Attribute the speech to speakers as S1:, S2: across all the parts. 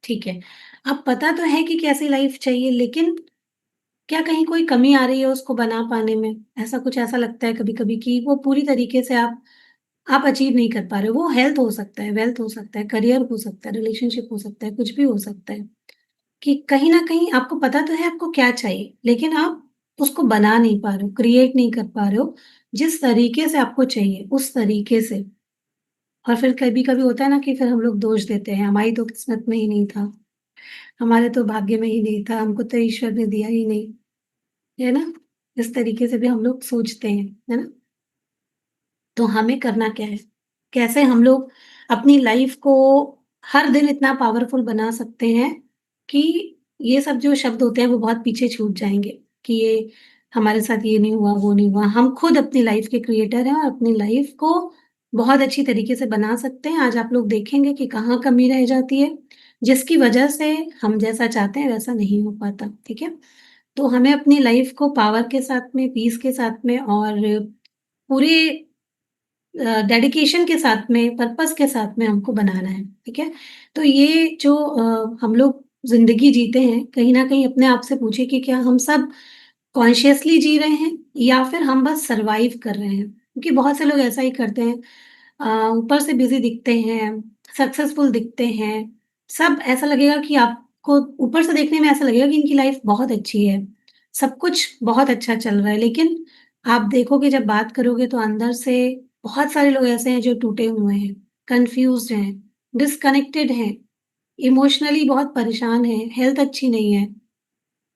S1: ठीक है। अब पता तो है कि कैसी लाइफ चाहिए, लेकिन क्या कहीं कोई कमी आ रही है उसको बना पाने में? ऐसा लगता है कभी-कभी कि वो पूरी तरीके से आप अचीव नहीं कर पा रहे हो। वो हेल्थ हो सकता है, वेल्थ हो सकता है, करियर हो सकता है, रिलेशनशिप हो सकता है, कुछ भी हो सकता है। कि कहीं न कहीं आपको पता तो है आपको क्या चाहिए, लेकिन आप उसको बना नहीं पा रहे हो, क्रिएट नहीं कर पा रहे हो, जिस तरीके से आपको चाहिए, उस तरीके से। और फिर कभी-कभी होता है ना कि फिर हम लोग दोष देते हैं, हमारी तो किस्मत में ही नहीं था, हमारे तो भाग्य में ही नहीं था, हमको तो ईश्वर ने दिया ही नहीं, है ना? इस तरीके से भी हम लोग सोचते हैं, है ना? तो हमें करना क्या है? कैसे हम लोग अपनी लाइफ़ को हर दिन इतना पावरफुल बना सकते हैं कि ये सब जो शब्द होते हैं वो बहुत पीछे छूट जाएँगे कि ये हमारे साथ ये नहीं हुआ, वो नहीं हुआ। हम खुद अपनी लाइफ़ के क्रिएटर हैं और अपनी लाइफ़ को बहुत अच्छी तरीके से बना सकते हैं। आज आप लोग देखेंगे कि कहाँ कमी रह जाती है, जिसकी वजह से हम जैसा चाहते हैं वैसा नहीं हो पाता, ठीक है? तो हमें अपनी लाइफ़ को पावर के साथ में, पीस के साथ में और पूरे डेडिकेशन के साथ में, पर्पस के साथ में हमको बनाना है, ठीक है? तो ये जो हम लोग ज़िंदगी जीते हैं, कहीं न कहीं अपने आप से पूछिए कि क्या हम सब कॉन्शियसली जी रहे हैं या फिर हम बस सर्वाइव कर रहे हैं? क्योंकि बहुत से लोग ऐसा ही करते हैं। ऊपर से बिज़ी दिखते हैं, सक्सेसफुल दिखते हैं, सब ऐसा लगेगा कि आपको ऊपर से देखने में ऐसा लगेगा कि इनकी लाइफ़ बहुत अच्छी है, सब कुछ बहुत अच्छा चल रहा है, लेकिन आप देखोगे जब बात करोगे तो अंदर से बहुत सारे लोग ऐसे हैं जो टूटे हुए हैं, कन्फ्यूज़्ड हैं, डिस्कनेक्टेड हैं, इमोशनली बहुत परेशान हैं, हेल्थ अच्छी नहीं है,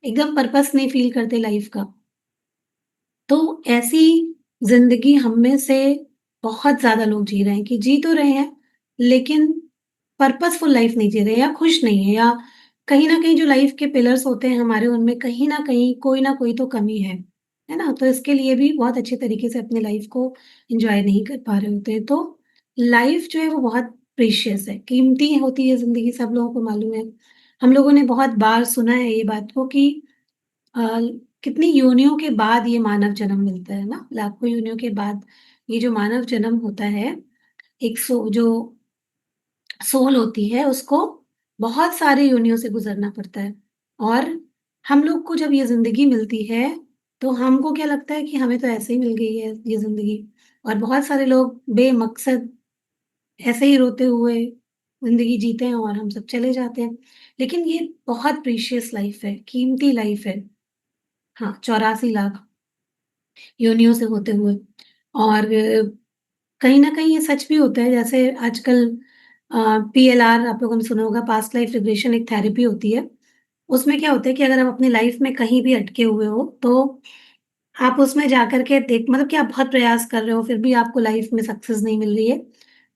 S1: एकदम पर्पस नहीं फ़ील करते लाइफ़ का। तो ऐसी ज़िंदगी हम में से बहुत ज़्यादा लोग जी रहे हैं कि जी तो रहे हैं, लेकिन पर्पसफुल लाइफ़ नहीं जी रहे हैं या खुश नहीं है या कहीं न कहीं जो लाइफ़ के पिलर्स होते हैं हमारे, उनमें कहीं न कहीं कोई न कोई तो कमी है ना? तो इसके लिए भी बहुत अच्छे तरीके से अपनी लाइफ़ को एन्जॉय नहीं कर पा रहे होते हैं। तो लाइफ़ जो है वो बहुत प्रीशियस है, कीमती होती है ज़िंदगी, सब लोगों को मालूम है। हम लोगों ने बहुत बार सुना है ये बात को कि अ, कितनी योनियों के बाद ये मानव जन्म मिलता है ना, लाखों योनियों के बाद ये जो मानव जन्म होता है, एक जो सोल होती है उसको बहुत सारे योनियों से गुजरना पड़ता है। और हम लोग को जब ये जिंदगी मिलती है तो हमको क्या लगता है कि हमें तो ऐसे ही मिल गई है ये जिंदगी। और बहुत सारे लोग बेमकसद ऐसे ही रोते हुए जिंदगी जीते हैं और हम सब चले जाते हैं। लेकिन ये बहुत प्रीशियस लाइफ है, कीमती लाइफ है। हाँ, 84 लाख योनियों से होते हुए। और कहीं न कहीं ये सच भी होता है, जैसे आजकल पीएलआर आप लोगों ने सुना होगा, पास्ट लाइफ रिग्रेशन एक थेरेपी होती है। उसमें क्या होता है कि अगर आप अपनी लाइफ में कहीं भी अटके हुए हो, तो आप उसमें जाकर के देख मतलब कि आप बहुत प्रयास कर रहे हो, फिर भी आपको लाइफ में सक्सेस नहीं मिल रही है।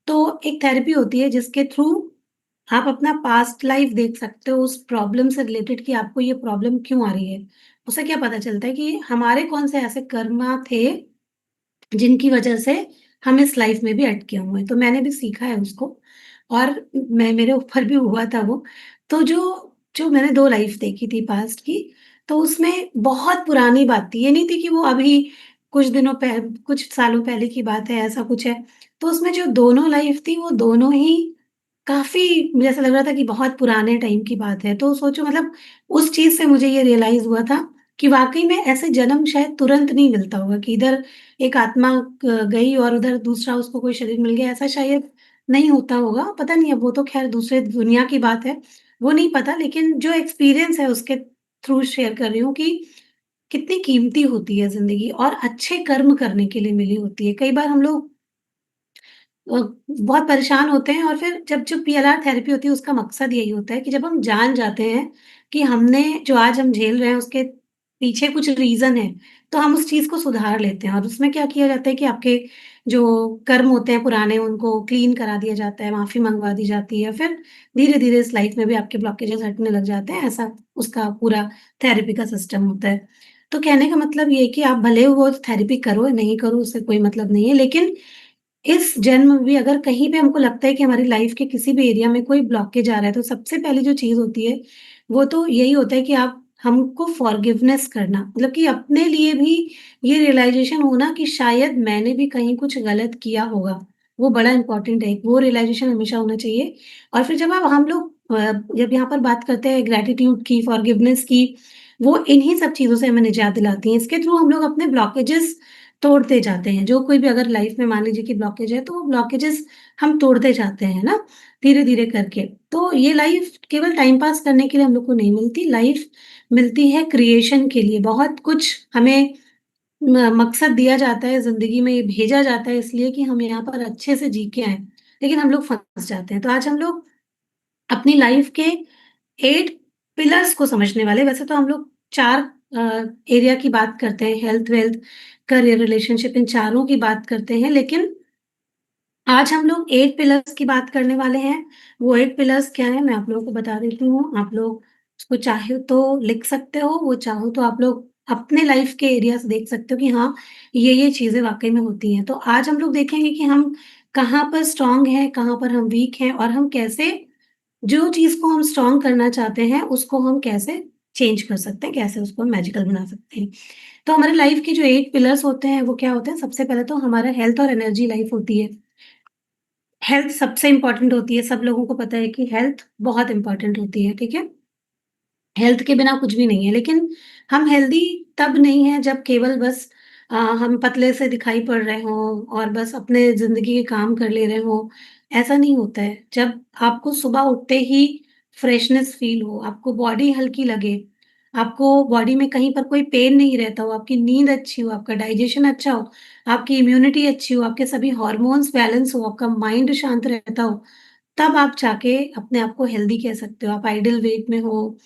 S1: तो एक थेरेपी होती है जिसके थ्रू आप अपना पास्ट लाइफ देख सकते हो उस प्रॉब्लम से रिलेटेड कि आपको ये प्रॉब्लम क्यों आ रही है। उससे क्या पता चलता है कि हमारे कौन से ऐसे कर्मा थे जिनकी वजह से हम इस लाइफ में भी अटके हुए हैं। तो मैंने भी सीखा है उसको और मैं मेरे ऊपर भी हुआ था वो। तो जो जो मैंने 2 लाइफ देखी थी पास्ट की, तो उसमें बहुत पुरानी बात थी। ये नहीं थी कि वो अभी कुछ सालों पहले की बात है, ऐसा कुछ है। तो उसमें जो दोनों लाइफ थी, वो दोनों ही काफ़ी मुझे ऐसा लग रहा था कि बहुत पुराने टाइम की बात है। तो सोचो मतलब उस चीज़ से मुझे ये रियलाइज़ हुआ था कि वाक़ई में ऐसे जन्म शायद तुरंत नहीं मिलता होगा कि इधर एक आत्मा गई और उधर दूसरा उसको कोई शरीर मिल गया, ऐसा शायद नहीं होता होगा। पता नहीं, अब वो तो ख़ैर दूसरे दुनिया की बात है, वो नहीं पता। लेकिन जो एक्सपीरियंस है उसके थ्रू शेयर कर रही हूँ कि कितनी कीमती होती है ज़िंदगी और अच्छे कर्म करने के लिए मिली होती है। कई बार हम लोग बहुत परेशान होते हैं और फिर जब जो पीएलआर थेरेपी होती है उसका मकसद यही होता है कि जब हम जान जाते हैं कि हमने जो आज हम झेल रहे हैं उसके पीछे कुछ रीज़न है, तो हम उस चीज़ को सुधार लेते हैं और उसमें क्या किया जाता है कि आपके जो कर्म होते हैं पुराने उनको क्लीन करा दिया जाता है, माफ़ी मंगवा दी जाती है, फिर धीरे-धीरे इस लाइफ़ में भी आपके ब्लॉकेजेज़ हटने लग जाते हैं, ऐसा उसका पूरा थेरेपी का सिस्टम होता है। तो कहने का मतलब ये है कि आप भले वो थेरेपी करो, नहीं करो उससे कोई मतलब नहीं है, लेकिन इस जन्म में भी अगर कहीं पे हमको लगता है कि हमारी लाइफ के किसी भी एरिया में कोई ब्लॉकेज आ रहा है, तो सबसे पहली जो चीज़ होती है, वो तो यही होता है कि आप हमको फॉरगिवनेस करना। मतलब कि अपने लिए भी ये रियलाइज़ेशन होना कि शायद मैंने भी कहीं कुछ गलत किया होगा। वो बड़ा इम्पोर्टेंट है, वो रियलाइज़ेशन हमेशा होना चाहिए। और फिर जब आप हम लोग जब यहाँ पर बात करते हैं ग्रैटिट्यूड की, फॉरगिवनेस की, वो इन्हीं सब चीज़ों से हमें निजात दिलाती हैं। इसके थ्रू हम लोग अपने ब्लॉकेजेस तोड़ते जाते हैं। जो कोई भी अगर लाइफ में मान लीजिए कि ब्लॉकेज है, तो वो ब्लॉकेजेस हम तोड़ते जाते हैं ना, धीरे-धीरे करके। तो ये लाइफ केवल टाइम पास करने के लिए हम लोग को नहीं मिलती, लाइफ मिलती है क्रिएशन के लिए। बहुत कुछ हमें मकसद दिया जाता है ज़िंदगी में, ये भेजा जाता है इसलिए कि हम यहाँ पर अच्छे से जी के आएँ, लेकिन हम लोग फँस जाते हैं। तो आज हम लोग अपनी लाइफ के 8 पिलर्स को समझने वाले, वैसे तो हम लोग 4 एरिया की बात करते हैं, हेल्थ, वेल्थ, करियर, रिलेशनशिप, इन चारों की बात करते हैं, लेकिन आज हम लोग 8 पिलर्स की बात करने वाले हैं। वो 8 पिलर्स क्या हैं, मैं आप लोगों को बता देती हूँ। आप लोग उसको चाहे तो लिख सकते हो, वो चाहो तो आप लोग अपने लाइफ के एरिया से देख सकते हो कि हाँ, ये चीज़ें वाक़ई में होती हैं। तो आज हम लोग देखेंगे कि हम कहाँ पर स्ट्रॉन्ग हैं, कहाँ पर हम वीक हैं और हम कैसे जो चीज़ को हम स्ट्रॉन्ग करना चाहते हैं, उसको हम कैसे चेंज कर सकते हैं, कैसे उसको मैजिकल बना सकते हैं। तो हमारे लाइफ के जो 8 पिलर्स होते हैं, वो क्या होते हैं? सबसे पहले तो हमारा हेल्थ और एनर्जी लाइफ होती है। हेल्थ सबसे इम्पोर्टेंट होती है, सब लोगों को पता है कि हेल्थ बहुत इम्पोर्टेंट होती है, ठीक है? हेल्थ के बिना कुछ भी नहीं है, लेकिन हम हेल्दी तब नहीं हैं जब केवल बस हम पतले से दिखाई पड़ रहे हों और बस अपने ज़िंदगी के काम कर ले रहे हों, ऐसा नहीं होता है। जब आपको सुबह उठते ही फ्रेशनेस फ़ील हो, आपको बॉडी हल्की लगे, आपको बॉडी में कहीं पर कोई पेन नहीं रहता हो, आपकी नींद अच्छी हो, आपका डाइजेशन अच्छा हो, आपकी इम्यूनिटी अच्छी हो, आपके सभी हार्मोन्स बैलेंस हो, आपका माइंड शांत रहता हो, तब आप जाके अपने आप को हेल्दी कह सकते हो। आप आइडल वेट में हो,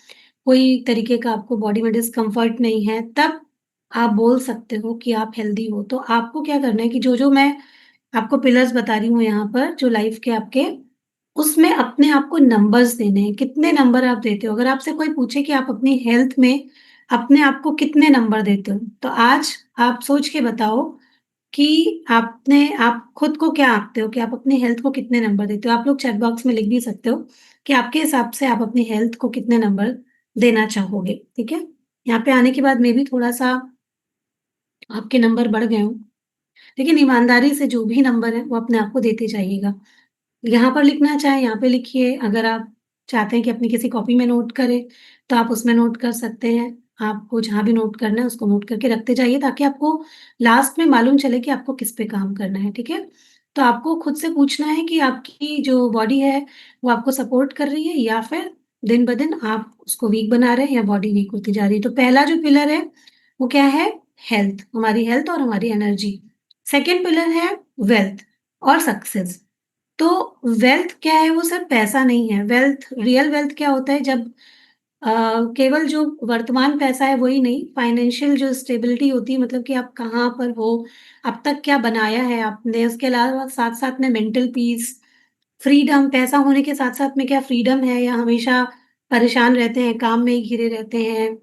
S1: कोई तरीके का आपको बॉडी में डिस्कम्फर्ट नहीं है, तब आप बोल सकते हो कि आप हेल्दी हो। तो आपको क्या करना है कि जो-जो मैं आपको पिलर्स बता रही हूँ यहाँ पर, जो लाइफ के आपके, उसमें अपने आप को नंबर्स देने हैं। कितने नंबर आप देते हो? अगर आपसे कोई पूछे कि आप अपनी हेल्थ में अपने आप को कितने नंबर देते हो? तो आज आप सोच के बताओ कि आप खुद को क्या आँकते हो कि आप अपनी हेल्थ को कितने नंबर देते हो? आप लोग चैट बॉक्स में लिख भी सकते हो कि आपके हिसाब से आप अपनी हेल्थ को कितने नंबर देना चाहोगे, ठीक है? यहाँ पे आने के बाद मेबी थोड़ा-सा आपके नंबर बढ़ गए हों, लेकिन ईमानदारी से जो भी नंबर है, वो अपने आप को देते जाइएगा। यहाँ पर लिखना चाहें, यहाँ पे लिखिए, अगर आप चाहते हैं कि अपनी किसी कॉपी में नोट करें, तो आप उसमें नोट कर सकते हैं। आपको जहाँ भी नोट करना है, उसको नोट करके रखते जाइए ताकि आपको लास्ट में मालूम चले कि आपको किस पे काम करना है, ठीक है? तो आपको खुद से पूछना है कि आपकी जो बॉडी है, वो आपको सपोर्ट कर रही है या फिर दिन-ब-दिन आप उसको वीक बना रहे हैं या बॉडी वीक होती जा रही है। तो पहला जो पिलर है, वो क्या है? हेल्थ, हमारी हेल्थ और हमारी एनर्जी। सेकंड पिलर है वेल्थ और सक्सेस। तो वेल्थ क्या है? वो सिर्फ पैसा नहीं है। वेल्थ, रियल वेल्थ क्या होता है? जब अ, केवल जो वर्तमान पैसा है वही नहीं, फाइनेंशियल जो स्टेबिलिटी होती है, मतलब कि आप कहाँ पर हो, अब तक क्या बनाया है आपने, उसके अलावा साथ-साथ में मेंटल पीस, फ्रीडम, पैसा होने के साथ-साथ में क्या फ्रीडम है या हमेशा परेशान रहते हैं, काम में ही घिरे रहते हैं?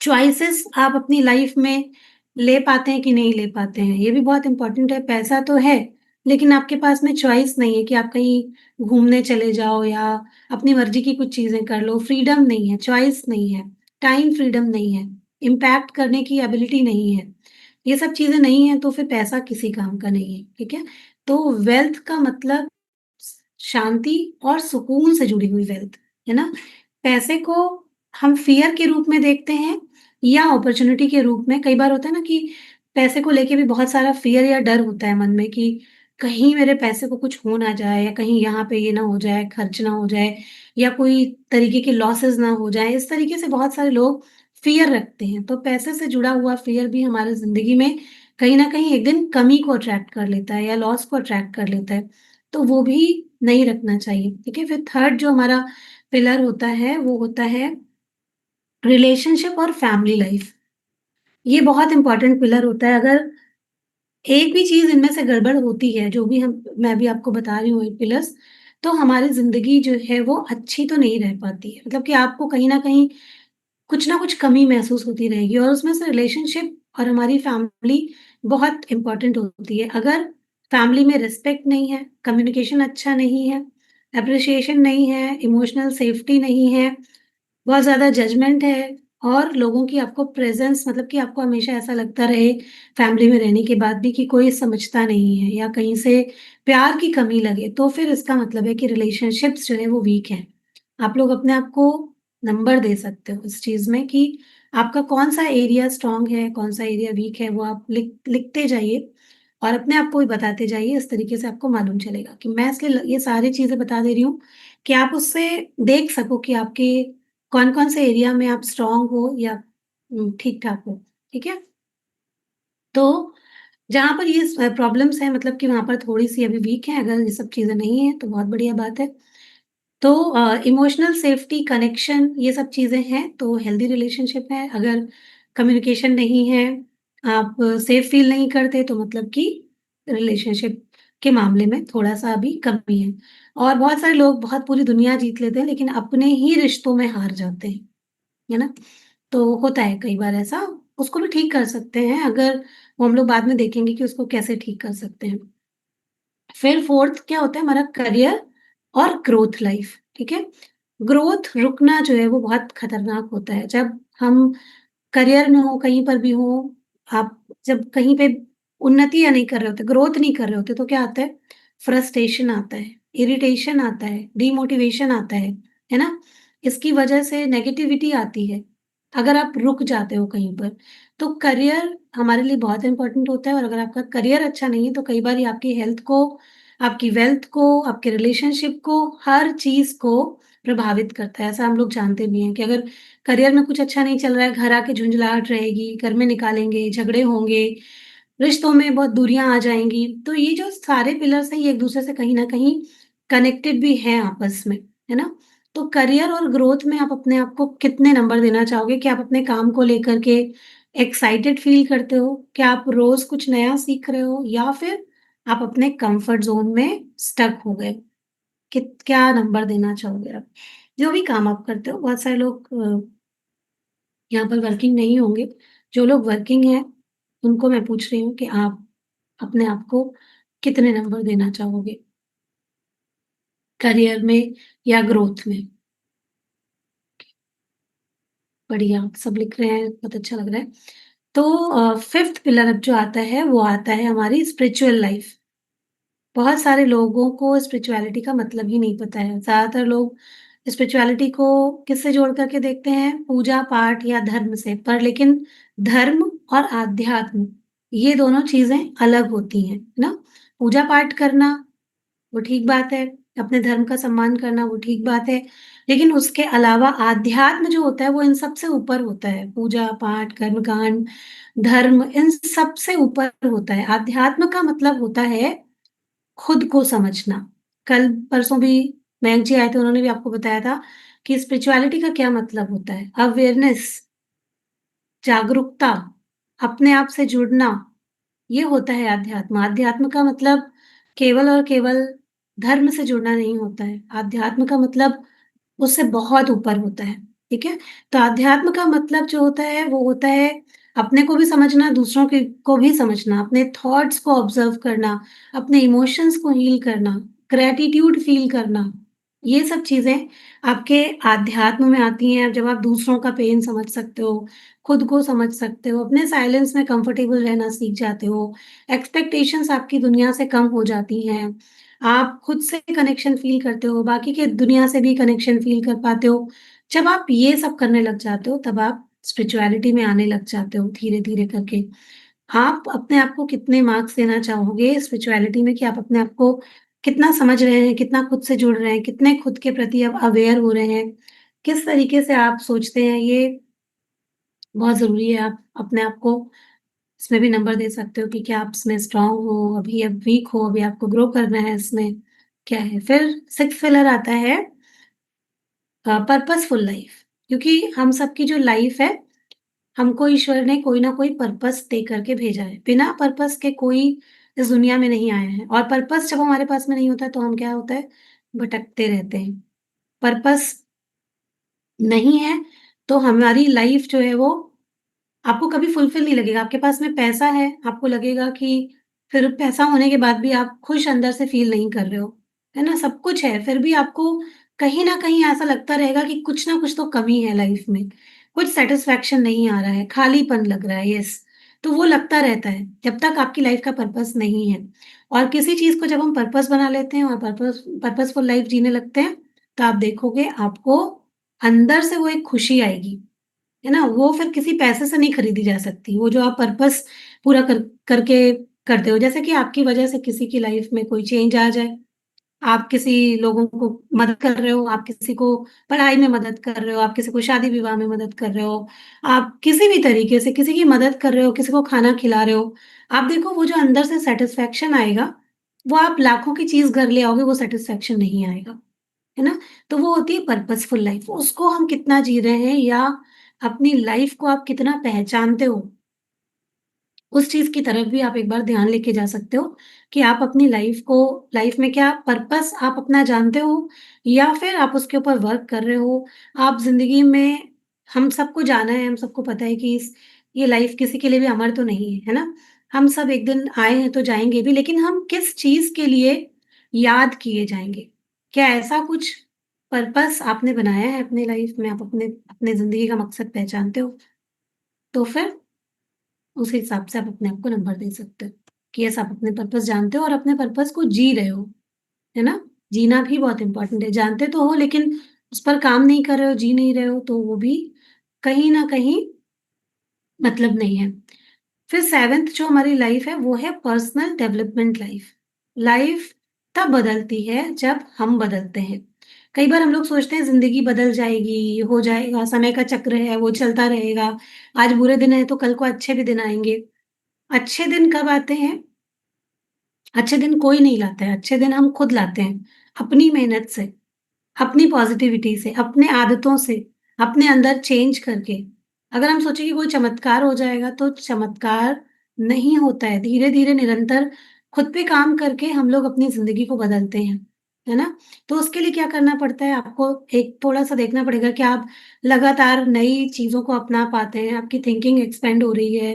S1: चॉइसेस आप अपनी लाइफ में ले पाते हैं कि नहीं ले पाते हैं, ये भी बहुत इम्पोर्टेंट है। पैसा तो है, लेकिन आपके पास में चॉइस नहीं है कि आप कहीं घूमने चले जाओ या अपनी मर्ज़ी की कुछ चीज़ें कर लो, फ्रीडम नहीं है, चॉइस नहीं है, टाइम फ्रीडम नहीं है, इम्पैक्ट करने की एबिलिटी नहीं है। ये सब चीज़ें नहीं हैं, तो फिर पैसा किसी काम का नहीं है, ठीक है? तो वेल्थ का मतलब शांति और सुकून से जुड़ी हुई वेल्थ, है ना? पैसे को हम फ़ियर के रूप में देखते हैं या अपॉर्च्युनिटी के रूप में। कई बार होता है ना कि पैसे को लेके भी बहुत सारा फ़ियर या डर होता है मन में कि कहीं मेरे पैसे को कुछ हो ना जाए या कहीं यहाँ पे ये ना हो जाए, खर्च ना हो जाए या कोई तरीके के लॉसेस ना हो जाएँ। इस तरीके से बहुत सारे लोग फ़ियर रखते हैं। तो पैसे से जुड़ा हुआ फ़ियर भी हमारी ज़िंदगी में कहीं न कहीं एक दिन कमी को अट्रैक्ट कर लेता है या लॉस को अट्रैक्ट कर लेता है। तो वो भी नहीं रखना चाहिए, ठीक है? फिर थर्ड जो हमारा पिलर होता है, वो होता है रिलेशनशिप और फैमिली लाइफ। ये बहुत इम्पोर्टेंट पिलर होता है। अगर एक भी चीज़ इनमें से गड़बड़ होती है, जो भी हम मैं भी आपको बता रही हूँ 8 पिलर्स, तो हमारी ज़िंदगी जो है वो अच्छी तो नहीं रह पाती है। मतलब कि आपको कहीं न कहीं कुछ ना कुछ कमी महसूस होती रहेगी और उसमें से रिलेशनशिप और हमारी फैमिली बहुत इम्पोर्टेंट होती है। अगर फैमिली में रिस्पेक्ट नहीं है, कम्युनिकेशन अच्छा नहीं है, एप्रिसिएशन नहीं है, इमोशनल सेफ्टी नहीं है, बहुत ज़्यादा जजमेंट है और लोगों की आपको प्रेज़ेंस, मतलब कि आपको हमेशा ऐसा लगता रहे फैमिली में रहने के बाद भी कि कोई समझता नहीं है या कहीं से प्यार की कमी लगे, तो फिर इसका मतलब है कि रिलेशनशिप्स जो है वो वीक हैं। आप लोग अपने आप को नंबर दे सकते हो इस चीज़ में कि आपका कौन-सा एरिया स्ट्रॉन्ग है, कौन-सा एरिया वीक है, वो आप लिखते जाइए और अपने आप को भी बताते जाइए। इस तरीके से आपको मालूम चलेगा कि मैं इसलिए ये सारी चीज़ें बता दे रही हूँ कि आप उससे देख सको कि आपके कौन-कौन से एरिया में आप स्ट्रॉन्ग हो या ठीक-ठाक हो, ठीक है? तो जहाँ पर ये प्रॉब्लम्स हैं मतलब कि वहाँ पर थोड़ी-सी अभी वीक हैं, अगर ये सब चीज़ें नहीं हैं, तो बहुत बढ़िया बात है। तो इमोशनल सेफ्टी, कनेक्शन ये सब चीज़ें हैं, तो हेल्दी रिलेशनशिप है। अगर कम्युनिकेशन नहीं है, आप सेफ फ़ील नहीं करते, तो मतलब कि रिलेशनशिप के मामले में थोड़ा-सा अभी कमी है। और बहुत सारे लोग बहुत पूरी दुनिया जीत लेते हैं, लेकिन अपने ही रिश्तों में हार जाते हैं, है ना? तो होता है कई बार ऐसा, उसको भी ठीक कर सकते हैं, अगर वो हम लोग बाद में देखेंगे कि उसको कैसे ठीक कर सकते हैं। फिर 4th क्या होता है हमारा करियर और ग्रोथ लाइफ, ठीक है? ग्रोथ रुकना जो है वो बहुत खतरनाक होता है। जब हम करियर में हो, कहीं पर भी हो, आप जब कहीं पे उन्नति या नहीं कर रहे होते, ग्रोथ नहीं कर रहे होते, तो क्या आता है? फ्रस्ट्रेशन आता है, इरिटेशन आता है, डिमोटिवेशन आता है ना? इसकी वजह से नेगेटिविटी आती है, अगर आप रुक जाते हो कहीं पर। तो करियर हमारे लिए बहुत इम्पोर्टेंट होता है और अगर आपका करियर अच्छा नहीं है, तो कई बार ये आपकी हेल्थ को, आपकी वेल्थ को, आपके रिलेशनशिप को, हर चीज़ को प्रभावित करता है। ऐसा हम लोग जानते भी हैं कि अगर करियर में कुछ अच्छा नहीं चल रहा है, घर आके झुँझलाहट रहेगी, घर में निकालेंगे, झगड़े होंगे, रिश्तों में बहुत दूरियाँ आ जाएँगी। तो ये जो सारे पिलर्स हैं, ये एक-दूसरे से कहीं न कहीं कनेक्टेड भी हैं आपस में, है ना? तो करियर और ग्रोथ में आप अपने आप को कितने नंबर देना चाहोगे? क्या आप अपने काम को लेकर के एक्साइटेड फ़ील करते हो? क्या आप रोज़ कुछ नया सीख रहे हो? या फिर आप अपने कम्फ़र्ट ज़ोन में स्टक हो गए? क्या नंबर देना चाहोगे आप? जो भी काम आप करते हो, बहुत सारे लोग यहाँ पर वर्किंग नहीं होंगे। जो लोग वर्किंग हैं, उनको मैं पूछ रही हूँ कि आप अपने आप को कितने नंबर देना चाहोगे? करियर में या ग्रोथ में? बढ़िया, आप सब लिख रहे हैं, बहुत अच्छा लग रहा है। तो 5th पिलर अब जो आता है, वो आता है हमारी स्पिरिचुअल लाइफ़। बहुत सारे लोगों को स्पिरिचुअलिटी का मतलब ही नहीं पता है। ज़्यादातर लोग स्पिरिचुअलिटी को किससे जोड़ कर के देखते हैं? पूजा-पाठ या धर्म से। पर लेकिन धर्म और आध्यात्म, ये दोनों चीज़ें अलग होती हैं, है ना? पूजा-पाठ करना वो ठीक बात है, अपने धर्म का सम्मान करना वो ठीक बात है, लेकिन उसके अलावा आध्यात्म जो होता है वो इन सब से ऊपर होता है। पूजा-पाठ, कर्मकांड, धर्म इन सब से ऊपर होता है। आध्यात्म का मतलब होता है खुद को समझना। कल-परसों भी मयंक जी आए थे, उन्होंने भी आपको बताया था कि स्पिरिचुअलिटी का क्या मतलब होता है। अवेयरनेस, जागरूकता, अपने आप से जुड़ना, ये होता है अध्यात्म। अध्यात्म का मतलब केवल और केवल धर्म से जुड़ना नहीं होता है। अध्यात्म का मतलब उससे बहुत ऊपर होता है, ठीक है? तो अध्यात्म का मतलब जो होता है, वो होता है अपने को भी समझना, दूसरों के को भी समझना, अपने थॉट्स को ऑब्ज़र्व करना, अपने इमोशंस को हील करना, ग्रैटिट्यूड फ़ील करना। ये सब चीज़ें आपके आध्यात्म में आती हैं, जब आप दूसरों का पेन समझ सकते हो, खुद को समझ सकते हो, अपने साइलेंस में कंफर्टेबल रहना सीख जाते हो, एक्सपेक्टेशंस आपकी दुनिया से कम हो जाती हैं, आप खुद से कनेक्शन फ़ील करते हो, बाकी के दुनिया से भी कनेक्शन फ़ील कर पाते हो। जब आप ये सब करने लग जाते हो, तब आप स्पिरिचुअलिटी में आने लग जाते हो धीरे-धीरे करके। आप अपने आप को कितने मार्क्स देना चाहोगे स्पिरिचुअलिटी में कि आप अपने आप को कितना समझ रहे हैं, कितना खुद से जुड़ रहे हैं, कितने खुद के प्रति अब अवेयर हो रहे हैं, किस तरीके से आप सोचते हैं, ये बहुत ज़रूरी है। आप अपने आप को इसमें भी नंबर दे सकते हो कि क्या आप इसमें स्ट्रॉन्ग हो, अभी आप वीक हो, अभी आपको ग्रो करना है इसमें, क्या है? फिर 6th पिलर आता है पर्पसफुल लाइफ, क्योंकि हम सबकी जो लाइफ है, हमको ईश्वर ने कोई ना कोई पर्पस दे करके भेजा है। बिना पर्पस के कोई इस दुनिया में नहीं आया है और पर्पस जब हमारे पास में नहीं होता है, तो हम क्या होता है, भटकते रहते हैं। पर्पस नहीं है, तो हमारी लाइफ जो है वो आपको कभी फुलफिल नहीं लगेगा। आपके पास में पैसा है, आपको लगेगा कि फिर पैसा होने के बाद भी आप खुश अंदर से फ़ील नहीं कर रहे हो, है ना? सब कुछ है, फिर भी आपको कहीं न कहीं ऐसा लगता रहेगा कि कुछ ना कुछ तो कमी है लाइफ़ में। कुछ सैटिस्फैक्शन नहीं आ रहा है, खालीपन लग रहा है, यस। तो वो लगता रहता है, जब तक आपकी लाइफ़ का पर्पस नहीं है। और किसी चीज़ को जब हम पर्पस बना लेते हैं और पर्पसफुल लाइफ़ जीने लगते हैं, तो आप देखोगे आपको अंदर से वो एक खुशी आएगी, है ना? वो फिर किसी पैसे से नहीं खरीदी जा सकती, वो जो आप पर्पस पूरा करके करते हो। जैसे कि आपकी वजह से किसी की लाइफ में कोई चेंज आ जाए, आप किसी लोगों को मदद कर रहे हो, आप किसी को पढ़ाई में मदद कर रहे हो, आप किसी को शादी-विवाह में मदद कर रहे हो, आप किसी भी तरीके से किसी की मदद कर रहे हो, किसी को खाना खिला रहे हो। आप देखो वो जो अंदर से सैटिस्फैक्शन आएगा, वो आप लाखों की चीज़ घर ले आओगे, वो सैटिस्फैक्शन नहीं आएगा, है ना? तो वो होती है पर्पसफुल लाइफ। उसको हम कितना जी रहे हैं या अपनी लाइफ को आप कितना पहचानते हो, उस चीज़ की तरफ भी आप एक बार ध्यान लेके जा सकते हो कि आप अपनी लाइफ में क्या पर्पस आप अपना जानते हो या फिर आप उसके ऊपर वर्क कर रहे हो। आप ज़िंदगी में हम सबको जाना है, हम सबको पता है कि इस ये लाइफ किसी के लिए भी अमर तो नहीं है, है ना? हम सब एक दिन आए हैं तो जाएँगे भी, लेकिन हम किस चीज़ के लिए याद किए जाएँगे? क्या ऐसा कुछ पर्पस आपने बनाया है अपनी लाइफ में? आप अपने अपने ज़िंदगी का मकसद पहचानते हो? तो फिर उस हिसाब से आप अपने आप को नंबर दे सकते हो, कि यस आप अपने पर्पस जानते हो और अपने पर्पस को जी रहे हो, है ना? जीना भी बहुत इम्पोर्टेंट है, जानते तो हो लेकिन उस पर काम नहीं कर रहे हो, जी नहीं रहे हो, तो वो भी कहीं न कहीं मतलब नहीं है। फिर 7th जो हमारी लाइफ है, वो है पर्सनल डेवलपमेंट लाइफ। लाइफ तब बदलती है जब हम बदलते हैं। कई बार हम लोग सोचते हैं ज़िंदगी बदल जाएगी, हो जाएगा, समय का चक्र है, वो चलता रहेगा। आज बुरे दिन हैं, तो कल को अच्छे भी दिन आएँगे। अच्छे दिन कब आते हैं? अच्छे दिन कोई नहीं लाता है, अच्छे दिन हम खुद लाते हैं, अपनी मेहनत से, अपनी पॉज़िटिविटी से, अपने आदतों से, अपने अंदर चेंज करके। अगर हम सोचें कि कोई चमत्कार हो जाएगा, तो चमत्कार नहीं होता है। धीरे-धीरे निरंतर खुद पे काम करके हम लोग अपनी ज़िंदगी को बदलते हैं, है ना? तो उसके लिए क्या करना पड़ता है, आपको एक थोड़ा-सा देखना पड़ेगा कि आप लगातार नई चीज़ों को अपना पाते हैं, आपकी थिंकिंग एक्सपेंड हो रही है,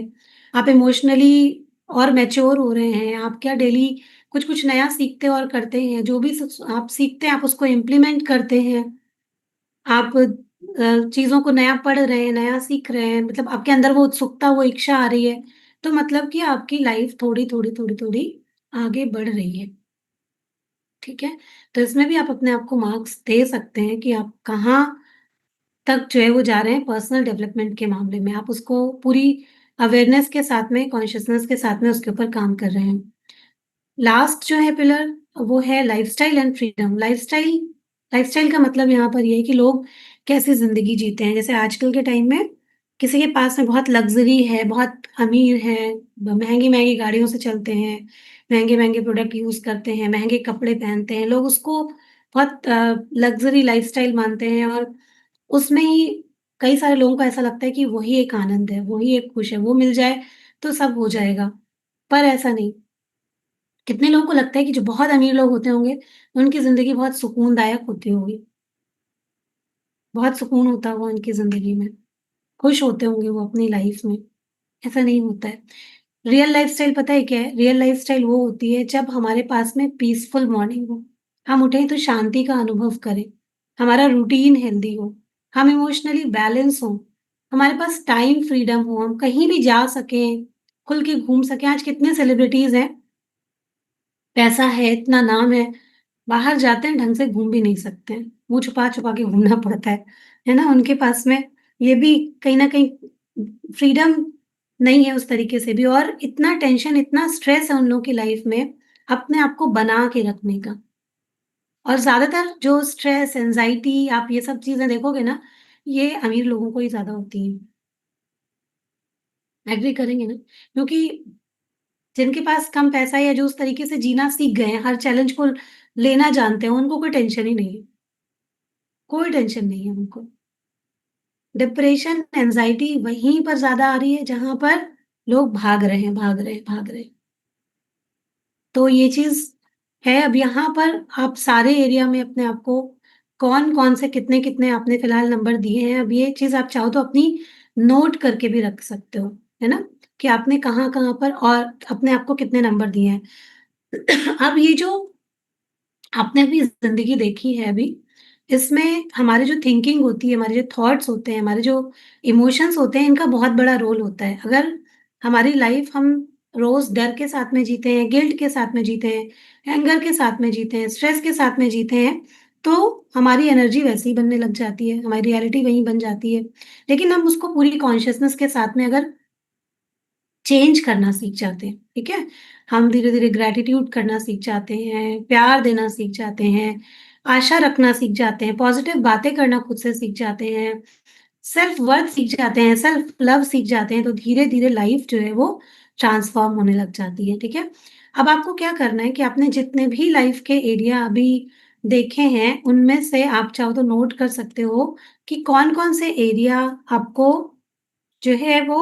S1: आप इमोशनली और मैच्योर हो रहे हैं, आप क्या डेली कुछ-कुछ नया सीखते और करते हैं, जो भी आप सीखते हैं, आप उसको इम्प्लीमेंट करते हैं। आप चीज़ों को नया पढ़ रहे हैं, नया सीख रहे हैं, मतलब आपके अंदर वो उत्सुकता, वो इच्छा आ रही है, तो मतलब कि आपकी लाइफ़ थोड़ी-थोड़ी, थोड़ी-थोड़ी आगे बढ़ रही है, ठीक है? तो इसमें भी आप अपने आप को मार्क्स दे सकते हैं कि आप कहाँ तक जो है वो जा रहे हैं पर्सनल डेवलपमेंट के मामले में। आप उसको पूरी अवेयरनेस के साथ में, कॉन्शसनेस के साथ में उसके ऊपर काम कर रहे हैं। लास्ट जो है पिलर वो है lifestyle and freedom. Lifestyle lifestyle का मतलब यहाँ पर ये है कि लोग कैसी ज़िंदगी जीते हैं। जैसे आजकल के टाइम में किसी के पास में बहुत लग्ज़री है, बहुत अमीर है, महँगी-महँगी गाड़ियों से चलते हैं, महँगे-महँगे प्रोडक्ट यूज़ करते हैं, महँगे कपड़े पहनते हैं। लोग उसको बहुत लग्ज़री लाइफ़स्टाइल मानते हैं और उसमें ही कई सारे लोगों को ऐसा लगता है कि वही एक आनंद है, वही एक खुश है, वो मिल जाए तो सब हो जाएगा। पर ऐसा नहीं। कितने लोगों को लगता है कि जो बहुत अमीर लोग होते होंगे, उनकी ज़िंदगी बहुत सुकूनदायक होती होगी, बहुत सुकून होता होगा उनकी ज़िंदगी में, खुश होते होंगे वो अपनी लाइफ़ में, ऐसा नहीं होता है। रियल लाइफ़स्टाइल पता है क्या है? रियल लाइफ़स्टाइल वो होती है जब हमारे पास में पीसफुल मॉर्निंग हो, हम उठें तो शांति का अनुभव करें, हमारा रूटीन हेल्दी हो, हम इमोशनली बैलेंस हों, हमारे पास टाइम फ्रीडम हो, हम कहीं भी जा सकें, खुल के घूम सकें। आज कितने सेलिब्रिटीज़ हैं, पैसा है, इतना नाम है, बाहर जाते हैं ढंग से घूम भी नहीं सकते हैं, मुँह छुपा-छुपा के घूमना पड़ता है ना? उनके पास में ये भी कहीं न कहीं फ्रीडम नहीं है उस तरीके से भी और इतना टेंशन, इतना स्ट्रेस है उन लोगों की लाइफ में, अपने आप को बना के रखने का। और ज़्यादातर जो स्ट्रेस, एंग्ज़ायटी आप ये सब चीज़ें देखोगे ना, ये अमीर लोगों को ही ज़्यादा होती हैं। एग्री करेंगे ना? क्योंकि जिनके पास कम पैसा है या जो उस तरीके से जीना सीख गए हैं, हर चैलेंज को लेना जानते हैं, उनको कोई टेंशन ही नहीं है। कोई टेंशन नहीं है उनको। डिप्रेशन, एंग्ज़ायटी वहीं पर ज़्यादा आ रही है जहाँ पर लोग भाग रहे हैं, भाग रहे हैं, भाग रहे हैं। तो ये चीज़ है अब यहाँ पर आप सारे एरिया में अपने आप को कौन-कौन से कितने-कितने आपने फ़िलहाल नंबर दिए हैं, अब ये चीज़ आप चाहो तो अपनी नोट करके भी रख सकते हो, है ना? कि आपने कहाँ-कहाँ पर और अपने आप को कितने नंबर दिए हैं। अब ये जो आपने अपनी ज़िंदगी देखी है अभी, इसमें हमारी जो थिंकिंग होती है, हमारे जो थॉट्स होते हैं, हमारे जो इमोशंस होते हैं, इनका बहुत बड़ा रोल होता है। अगर हमारी लाइफ़ हम रोज़ डर के साथ में जीते हैं, गिल्ट के साथ में जीते हैं, एंगर के साथ में जीते हैं, स्ट्रेस के साथ में जीते हैं, तो हमारी एनर्जी वैसे ही बनने लग जाती है, हमारी रियलिटी वही बन जाती है। लेकिन हम उसको पूरी कॉन्शसनेस के साथ में अगर चेंज करना सीख जाते हैं, ठीक है? हम धीरे-धीरे ग्रैटिट्यूड करना सीख जाते हैं, प्यार देना सीख जाते हैं, आशा रखना सीख जाते हैं, पॉजिटिव बातें करना खुद से सीख जाते हैं, सेल्फ वर्थ सीख जाते हैं, सेल्फ लव सीख जाते हैं, तो धीरे-धीरे लाइफ जो है वो ट्रांसफॉर्म होने लग जाती है, ठीक है? अब आपको क्या करना है कि आपने जितने भी लाइफ के एरिया अभी देखे हैं, उनमें से आप चाहो तो नोट कर सकते हो कि कौन-कौन से एरिया आपको जो है वो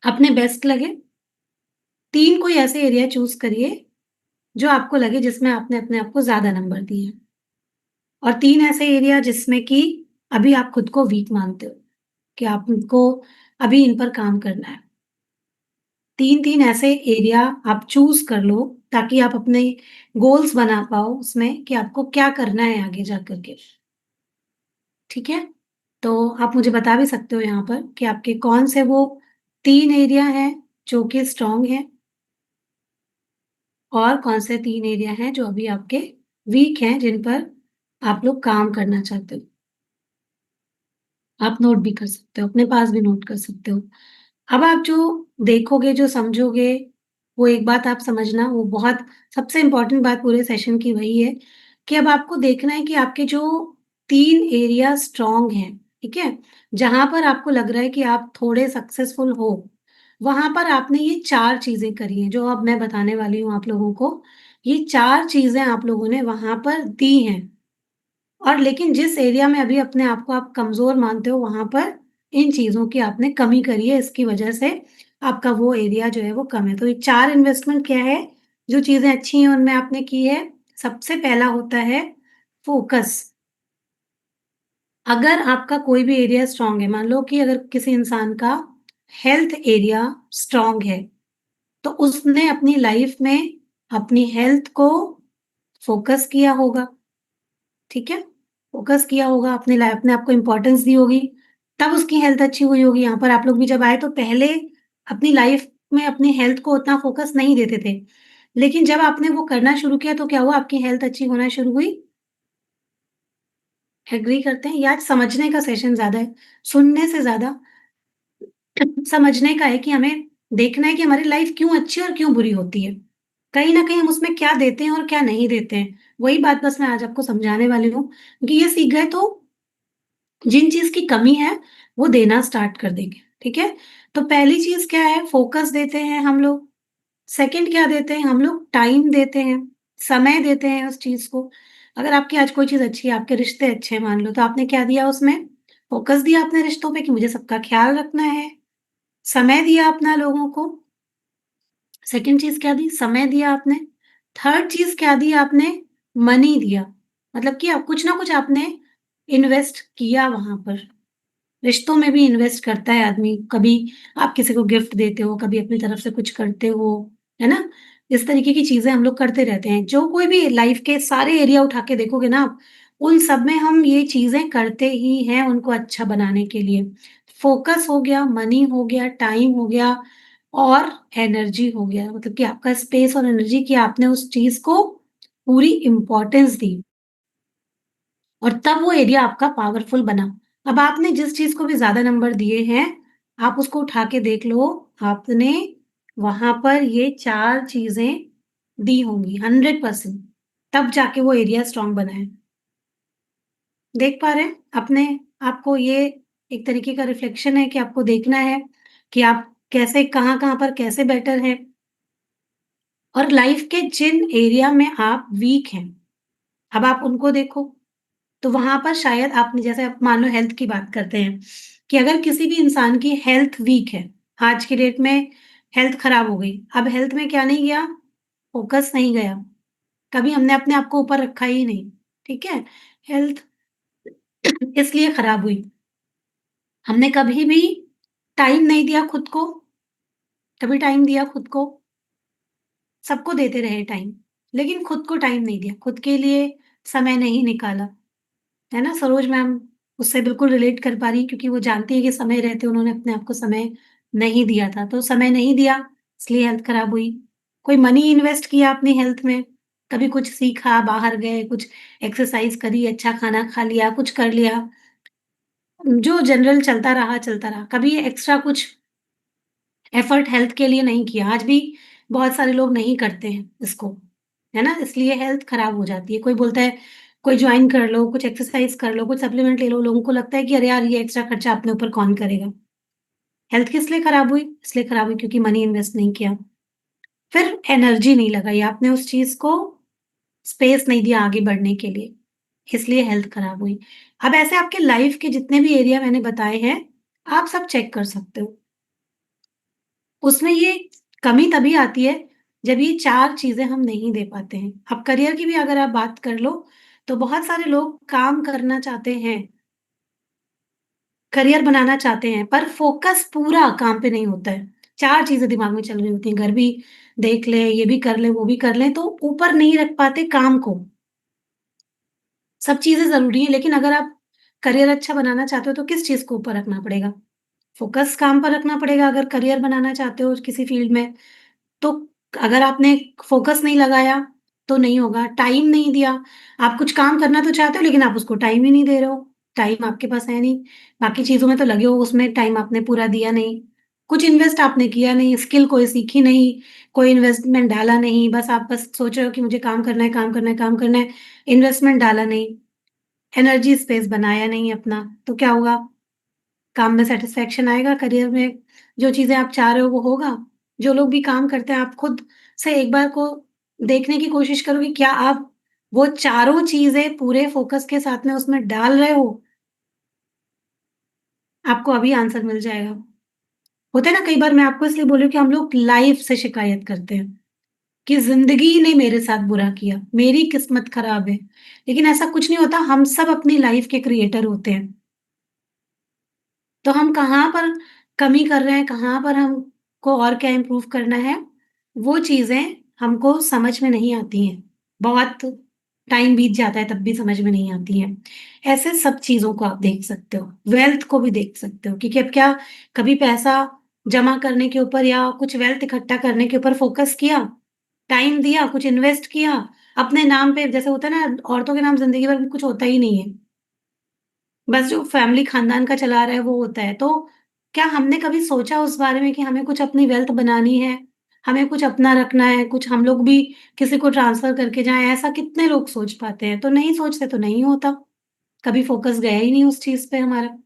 S1: अपने बेस्ट लगे। 3 कोई ऐसे एरिया चूज़ करिए, जो आपको लगे जिसमें आपने अपने आप को ज़्यादा नंबर दिए हैं और 3 ऐसे एरिया जिसमें कि अभी आप खुद को वीक मानते हो, कि आपको अभी इन पर काम करना है। 3-3 ऐसे एरिया आप चूज़ कर लो, ताकि आप अपने गोल्स बना पाओ उसमें कि आपको क्या करना है आगे जा कर के, ठीक है? तो आप मुझे बता भी सकते हो यहाँ पर कि आपके कौन से वो 3 एरिया हैं, जो कि स्ट्रॉन्ग हैं और कौन से 3 एरिया हैं जो अभी आपके वीक हैं, जिन पर आप लोग काम करना चाहते हो। आप नोट भी कर सकते हो, अपने पास भी नोट कर सकते हो। अब आप जो देखोगे, जो समझोगे, वो एक बात आप समझना, वो बहुत सबसे इम्पोर्टेंट बात पूरे सेशन की वही है कि अब आपको देखना है कि आपके जो 3 एरिया स्ट्रॉन्ग हैं, ठीक है? जहाँ पर आपको लग रहा है कि आप थोड़े सक्सेसफुल हो, वहाँ पर आपने ये 4 चीज़ें करी हैं, जो अब मैं बताने वाली हूँ आप लोगों को। ये 4 चीज़ें आप लोगों ने वहाँ पर दी हैं। और लेकिन जिस एरिया में अभी अपने आप को आप कमज़ोर मानते हो, वहाँ पर इन चीज़ों की आपने कमी करी है, इसकी वजह से आपका वो एरिया जो है वो कम है। तो ये 4 इन्वेस्टमेंट क्या है, जो चीज़ें अच्छी हैं उनमें आपने की है। सबसे पहला होता है फ़ोकस। अगर आपका कोई भी एरिया स्ट्रॉन्ग है, मान लो कि अगर किसी इंसान का हेल्थ एरिया स्ट्रॉन्ग है, तो उसने अपनी लाइफ़ में अपनी हेल्थ को फ़ोकस किया होगा। ठीक है? फ़ोकस किया होगा, अपनी लाइफ़ में आपको इम्पोर्टेंस दी होगी, तब उसकी हेल्थ अच्छी हुई होगी। यहाँ पर आप लोग भी जब आए तो पहले अपनी लाइफ़ में अपनी हेल्थ को उतना फ़ोकस नहीं देते थे। लेकिन जब आपने वो करना शुरू किया तो क्या हुआ? आपकी हेल्थ अच्छी होना शुरू हुई। एग्री करते हैं? ये आज समझने का सेशन ज़्यादा है, सुनने से ज़्यादा समझने का है कि हमें देखना है कि हमारी लाइफ़ क्यों अच्छी और क्यों बुरी होती है। कहीं न कहीं हम उसमें क्या देते हैं और क्या नहीं देते हैं। वही बात बस मैं आज आपको समझाने वाली हूँ, क्योंकि ये सीख गए तो जिन चीज़ की कमी है, वो देना स्टार्ट कर देंगे, ठीक है? तो पहली चीज़ क्या है, फ़ोकस देते हैं हम लोग। सेकंड क्या देते हैं, हम लोग टाइम देते हैं, समय देते हैं उस चीज़ को। अगर आपकी आज कोई चीज़ अच्छी है, आपके रिश्ते अच्छे हैं मान लो, तो आपने क्या दिया उसमें? फ़ोकस दिया अपने रिश्तों पे कि मुझे सबका ख़्याल रखना है, समय दिया अपना लोगों को। सेकंड चीज़ क्या दी? समय दिया आपने। थर्ड चीज़ क्या दी आपने? मनी दिया। मतलब कि आप कुछ ना कुछ आपने इन्वेस्ट किया वहाँ पर। रिश्तों में भी इन्वेस्ट करता है आदमी, कभी आप किसी को गिफ्ट देते हो, कभी अपनी तरफ से कुछ करते हो, है ना? इस तरीके की चीज़ें हम लोग करते रहते हैं। जो कोई भी लाइफ़ के सारे एरिया उठा के देखोगे ना आप, उन सब में हम ये चीज़ें करते ही हैं उनको अच्छा बनाने के लिए। फ़ोकस हो गया, मनी हो गया, टाइम हो गया और एनर्जी हो गया। मतलब कि आपका स्पेस और एनर्जी कि आपने उस चीज़ को पूरी इम्पोर्टेंस दी। और तब वो एरिया आपका पावरफुल बना। अब आपने जिस चीज़ को भी ज़्यादा नंबर दिए हैं, आप उसको उठा के देख लो, आपने वहाँ पर ये 4 चीज़ें दी होंगी 100%, तब जाके वो एरिया स्ट्रॉन्ग बना है। देख पा रहे हैं? अपने आपको ये एक तरीके का रिफ्लेक्शन है कि आपको देखना है कि आप कैसे कहाँ-कहाँ पर कैसे बेटर हैं और लाइफ़ के जिन एरिया में आप वीक हैं, अब आप उनको देखो। तो वहाँ पर शायद आपने जैसे आप मान लो हेल्थ की बात करते हैं, कि अगर किसी भी इंसान की हेल्थ वीक है, आज की डेट में हेल्थ खराब हो गई, अब हेल्थ में क्या नहीं गया? फ़ोकस नहीं गया, कभी हमने अपने आप को ऊपर रखा ही नहीं, ठीक है? हेल्थ इसलिए खराब हुई, हमने कभी भी टाइम नहीं दिया खुद को, कभी टाइम दिया खुद को, सबको देते रहे टाइम, लेकिन खुद को टाइम नहीं दिया, खुद के लिए समय नहीं निकाला। है ना? सरोज मैम उससे बिल्कुल रिलेट कर पा रही हैं क्योंकि वो जानती है कि समय रहते उन्होंने अपने आप को समय नहीं दिया था। तो समय नहीं दिया इसलिए हेल्थ खराब हुई। कोई मनी इन्वेस्ट किया अपनी हेल्थ में, कभी कुछ सीखा, बाहर गए, कुछ एक्सरसाइज़ करी, अच्छा खाना खा लिया, कुछ कर लिया, जो जनरल चलता रहा। कभी एक्स्ट्रा कुछ एफर्ट हेल्थ के लिए नहीं किया। आज भी बहुत सारे लोग नहीं करते हैं इसको, है ना? इसलिए हेल्थ खराब हो जाती है। कोई बोलता है, कोई जॉइन कर लो, कुछ एक्सरसाइज़ कर लो, कुछ सप्लीमेंट ले लो। लोगों को लगता है कि अरे यार, ये एक्स्ट्रा खर्चा अपने ऊपर कौन करेगा? हेल्थ किस लिए खराब हुई? इसलिए खराब हुई क्योंकि मनी इन्वेस्ट नहीं किया। फिर एनर्जी नहीं लगाई आपने उस चीज़ को, स्पेस नहीं दिया आगे बढ़ने के लिए, इसलिए हेल्थ खराब हुई। अब ऐसे आपके लाइफ़ के जितने भी एरिया मैंने बताए हैं, आप सब चेक कर सकते हो। उसमें ये कमी तभी आती है, जब ये 4 चीज़ें हम नहीं दे पाते हैं। अब करियर की भी अगर आप बात कर लो, तो बहुत सारे लोग काम करना चाहते हैं, करियर बनाना चाहते हैं, पर फ़ोकस पूरा काम पे नहीं होता है। 4 चीज़ें दिमाग में चल रही होती हैं, घर भी देख लें, ये भी कर लें, वो भी कर लें, तो ऊपर नहीं रख पाते काम को। सब चीज़ें ज़रूरी हैं, लेकिन अगर आप करियर अच्छा बनाना चाहते हो, तो किस चीज़ को ऊपर रखना पड़ेगा? फ़ोकस काम पर रखना पड़ेगा अगर करियर बनाना चाहते हो किसी फ़ील्ड में। तो अगर आपने फ़ोकस नहीं लगाया, तो नहीं होगा, टाइम नहीं दिया, आप कुछ काम करना तो चाहते हो लेकिन आप उसको टाइम ही नहीं दे रहे हो, टाइम आपके पास है नहीं, बाकी चीज़ों में तो लगे हो, उसमें टाइम आपने पूरा दिया नहीं, कुछ इन्वेस्ट आपने किया नहीं, स्किल कोई सीखी नहीं, कोई इन्वेस्टमेंट डाला नहीं, बस आप बस सोच रहे हो कि मुझे काम करना है, काम करना है, काम करना है, इन्वेस्टमेंट डाला नहीं, एनर्जी स्पेस बनाया नहीं अपना, तो क्या होगा? काम में सैटिस्फैक्शन आएगा, करियर में जो चीज़ें आप चाह रहे हो वो होगा। जो लोग भी काम करते हैं, आप खुद से एक बार को देखने की कोशिश करो कि क्या आप वो चारों चीज़ें पूरे फ़ोकस के साथ में उसमें डाल रहे हो? आपको अभी आंसर मिल जाएगा। होता है ना, कई बार मैं आपको इसलिए बोल रही हूँ कि हम लोग लाइफ़ से शिकायत करते हैं कि ज़िंदगी ने मेरे साथ बुरा किया, मेरी किस्मत खराब है। लेकिन ऐसा कुछ नहीं होता, हम सब अपनी लाइफ़ के क्रिएटर होते हैं। तो हम कहाँ पर कमी कर रहे हैं, कहाँ पर हमको और क्या इम्प्रूव करना है, वो चीज़ें हमको समझ में नहीं आती हैं। बहुत टाइम बीत जाता है तब भी समझ में नहीं आती हैं। ऐसे सब चीज़ों को आप देख सकते हो, वेल्थ को भी देख सकते हो क्योंकि अब क्या कभी पैसा जमा करने के ऊपर या कुछ वेल्थ इकट्ठा करने के ऊपर फ़ोकस किया, टाइम दिया, कुछ इन्वेस्ट किया, अपने नाम पे जैसे होता है ना, औरतों के नाम ज़िंदगी भर कुछ होता ही नहीं है। बस जो फैमिली खानदान का चला रहा है वो होता है। तो क्या हमने कभी सोचा उस बारे में कि हमें कुछ अपनी वेल्थ बनानी है, हमें कुछ अपना रखना है, कुछ हम लोग भी किसी को ट्रांसफ़र करके जाएँ, ऐसा कितने लोग सोच पाते हैं? तो नहीं सोचते तो नहीं होता। कभी फ़ोकस गया ही नहीं उस चीज़ पे हमारा,